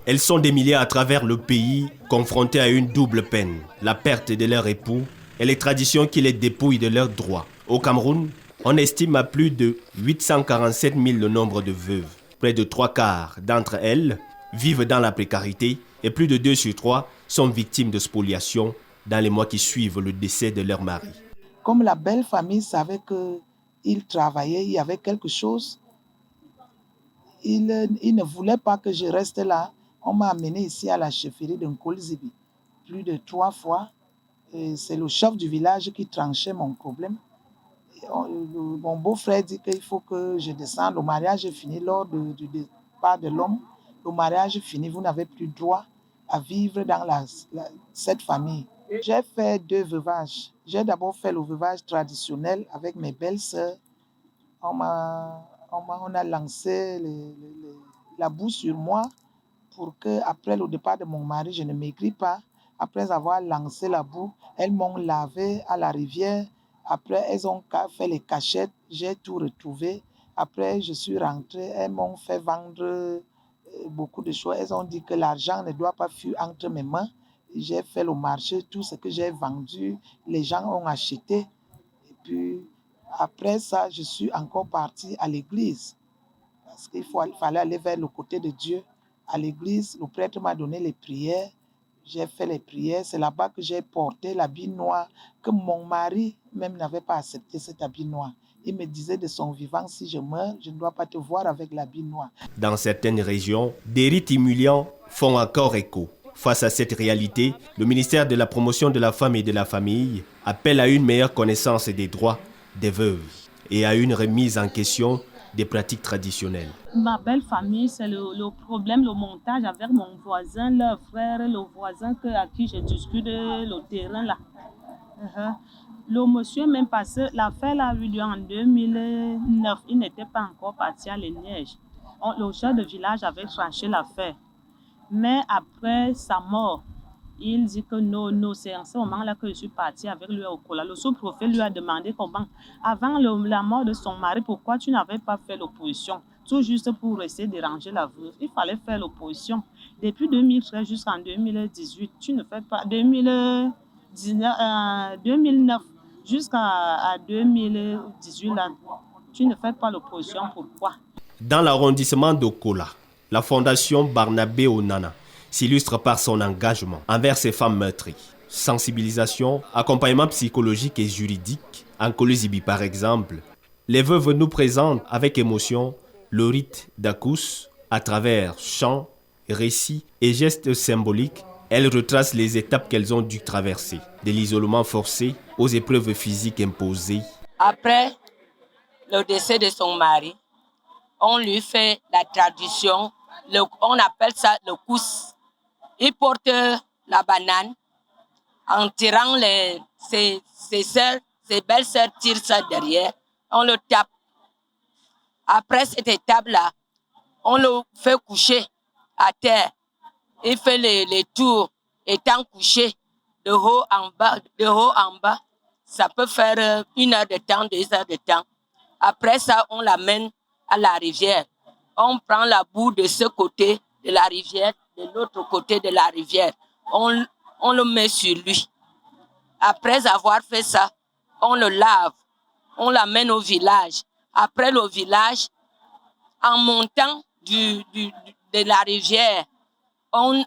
Elles sont des milliers à travers le pays, confrontées à une double peine, la perte de leur époux et les traditions qui les dépouillent de leurs droits. Au Cameroun, on estime à plus de 847 000 le nombre de veuves. Près de 3/4 d'entre elles vivent dans la précarité et plus de 2 sur 3 sont victimes de spoliation dans les mois qui suivent le décès de leur mari. Comme la belle famille savait qu'il travaillait, il y avait quelque chose, il ne voulait pas que je reste là. On m'a amené ici à la chefferie de Nkolzibi plus de 3 fois. Et c'est le chef du village qui tranchait mon problème. Mon beau-frère dit qu'il faut que je descende. Le mariage est fini lors du départ de l'homme. Le mariage est fini, vous n'avez plus droit à vivre dans cette famille. J'ai fait 2 veuvages. J'ai d'abord fait le veuvage traditionnel avec mes belles-sœurs. On a lancé la boue sur moi pour qu'après le départ de mon mari, je ne maigris pas. Après avoir lancé la boue, elles m'ont lavé à la rivière. Après, elles ont fait les cachettes. J'ai tout retrouvé. Après, je suis rentrée. Elles m'ont fait vendre beaucoup de choses. Elles ont dit que l'argent ne doit pas fuir entre mes mains. J'ai fait le marché. Tout ce que j'ai vendu, les gens ont acheté. Et puis, après ça, je suis encore partie à l'église. Parce qu'il fallait aller vers le côté de Dieu. À l'église, le prêtre m'a donné les prières. J'ai fait les prières. C'est là-bas que j'ai porté l'habit noir, que mon mari même n'avait pas accepté cet habit noir. Il me disait de son vivant, si je meurs, je ne dois pas te voir avec l'habit noir. Dans certaines régions, des rites humiliants font encore écho. Face à cette réalité, le ministère de la Promotion de la Femme et de la Famille appelle à une meilleure connaissance des droits des veuves et à une remise en question des pratiques traditionnelles. Ma belle famille, c'est le problème, le montage avec mon voisin, leur frère, le voisin à qui je discute le terrain là. Le monsieur même passé, l'affaire a eu lieu en 2009, il n'était pas encore parti à l'Énergie. Le chef de village avait tranché l'affaire. Mais après sa mort, il dit que non, c'est en ce moment-là que je suis partie avec lui au Kola. Le sous-prophète lui a demandé comment, avant la mort de son mari, pourquoi tu n'avais pas fait l'opposition, tout juste pour essayer de déranger la veuve. Il fallait faire l'opposition. Depuis 2013 jusqu'en 2018, tu ne fais pas, 2009 jusqu'à 2018, là, tu ne fais pas l'opposition. Pourquoi? Dans l'arrondissement de Kola, la fondation Barnabé Onana s'illustre par son engagement envers ces femmes meurtries. Sensibilisation, accompagnement psychologique et juridique. En Nkolzibi par exemple, les veuves nous présentent avec émotion le rite d'Akous à travers chants, récits et gestes symboliques. Elles retracent les étapes qu'elles ont dû traverser, de l'isolement forcé aux épreuves physiques imposées. Après le décès de son mari, on lui fait la tradition, on appelle ça le kous. Il porte la banane en tirant ses belles-sœurs tirent ça derrière, on le tape. Après cette étape-là, on le fait coucher à terre. Il fait les tours étant couché de haut en bas. Ça peut faire 1 heure de temps, 2 heures de temps. Après ça, on l'amène à la rivière. On prend la boue de ce côté de la rivière, de l'autre côté de la rivière. On le met sur lui. Après avoir fait ça, on le lave. On l'amène au village. Après le village, en montant de la rivière, on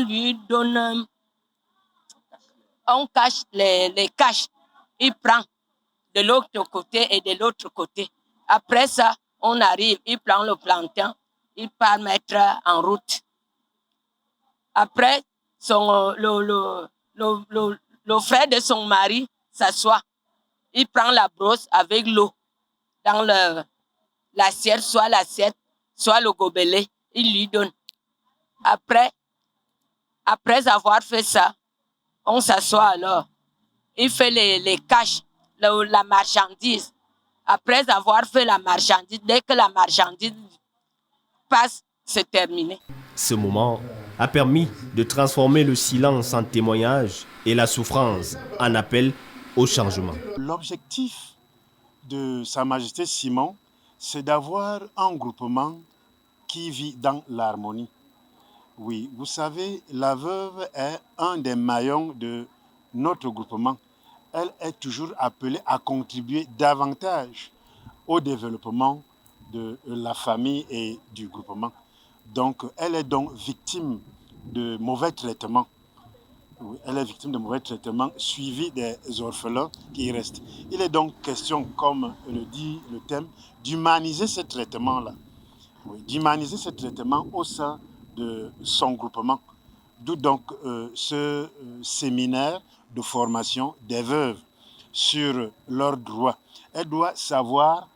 lui donne, on cache les caches. Il prend de l'autre côté et de l'autre côté. Après ça, on arrive, il prend le plantain, il part mettre en route. Après, le frère de son mari s'assoit. Il prend la brosse avec l'eau dans l'assiette, soit le gobelet, il lui donne. Après avoir fait ça, on s'assoit alors. Il fait les caches, la marchandise. Après avoir fait la marchandise, dès que la marchandise passe, c'est terminé. Ce moment a permis de transformer le silence en témoignage et la souffrance en appel au changement. L'objectif de Sa Majesté Simon, c'est d'avoir un groupement qui vit dans l'harmonie. Oui, vous savez, la veuve est un des maillons de notre groupement. Elle est toujours appelée à contribuer davantage au développement de la famille et du groupement. Donc, elle est donc victime de mauvais traitements. Oui, elle est victime de mauvais traitements suivis des orphelins qui restent. Il est donc question, comme le dit le thème, d'humaniser ces traitements-là. Oui, d'humaniser ces traitements au sein de son groupement. D'où donc ce séminaire de formation des veuves sur leurs droits. Elle doit savoir